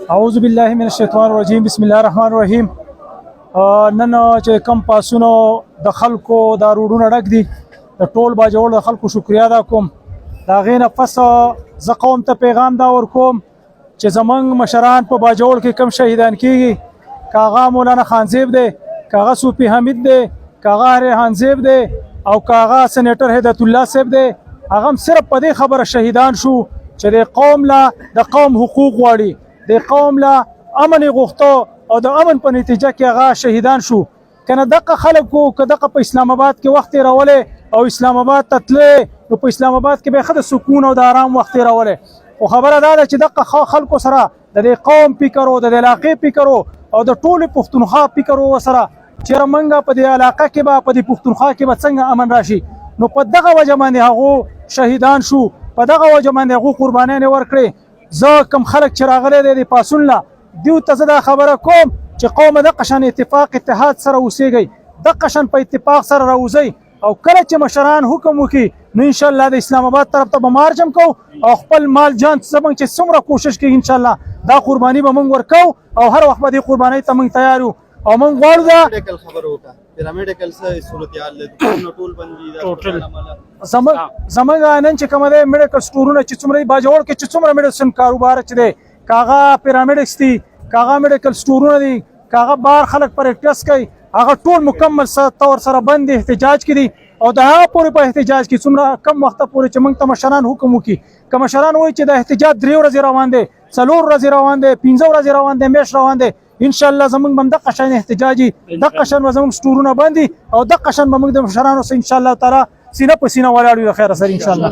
اعوذ بالله من الشیطان الرجیم بسم الله الرحمن الرحیم. نن چې کم پاسونو د خلکو دا روډونه ډک دي د ټول باجوړ د خلکو شکریا ادا کوم. د هغې نه پس زه قوم ته پیغام دا ورکوم چې زمونږ مشران په باجوړ کې کم شهیدان کیږي، که هغه مولانا خانزیب دی، که هغه صوفي حمید دی، که هغه ریحان زیب دی او که هغه سینیټر هدایت الله صاحب دی، هغه هم صرف په دې خبره شهیدان شو چې د قوم له د قوم حقوق غواړي، د قوم له امن غوښتو او د امن په نتیجه کې هغه شهیدان شو. کنه دغه خلکو که دغه په اسلام آباد کې وخت تېرولی او اسلام آباد ته تللی نو په اسلام آباد کې به ښه د سکون او د آرام وخت تېرولی. خو خبره دا ده چې دغه خلکو سره د دې قوم فکر او د دې علاقې فکر او د ټولې پښتونخوا فکر ورسره چېرې موږ په دې علاقه کې به په دې پښتونخوا کې به څنګه امن راشي. نو په دغه وجه باندې هغو شهیدان شو، په دغه وجه باندې هغو قربانیانې ورکړې. زه کم خلک چې راغلی دی د پاڅون له دیو ته زه دا خبره کوم چې قومه دغه شان اتفاق اتحاد سره اوسېږئ، دغه شان په اتفاق سره راوځئ او کله چې مشران حکم وکړي نو انشاءالله د اسلام آباد طرف ته به مارچ هم کوو او خپل مال جان زموږ چې څومره کوشش کوي انشاءالله دا قرباني به موږ ورکوو او هر وخت به دې قربانۍ ته موږ تیار یو او موږ غواړو دا زموږ نن چې کومه دی میډیکل سټورونه چې څومره دي باجوړ کې چې څومره میډیسن کاروبار چې دی، که هغه پیرامډکس دي، که هغه میډیکل سټورونه دي، که هغه بار خلک پریکټس کوي، هغه ټول مکمل طور سره بند احتجاج کې دي او د هغه پورې په احتجاج کې څومره کم وخته پورې چې موږ ته مشران حکم وکړي، که مشران وایي چې د احتجاج 3 ورځې روان دی، 4 ورځې روان دی، 15 ورځې روان دی، میاشت روان دی، انشاءالله زموږ به هم دغه شان احتجاجي، دغه شان به زموږ سټورونه بند دي او دغه شان به موږ د مشرانو سره انشاءالله تعالی سینه په سینه ولاړ یو د خیره سره انشاءالله.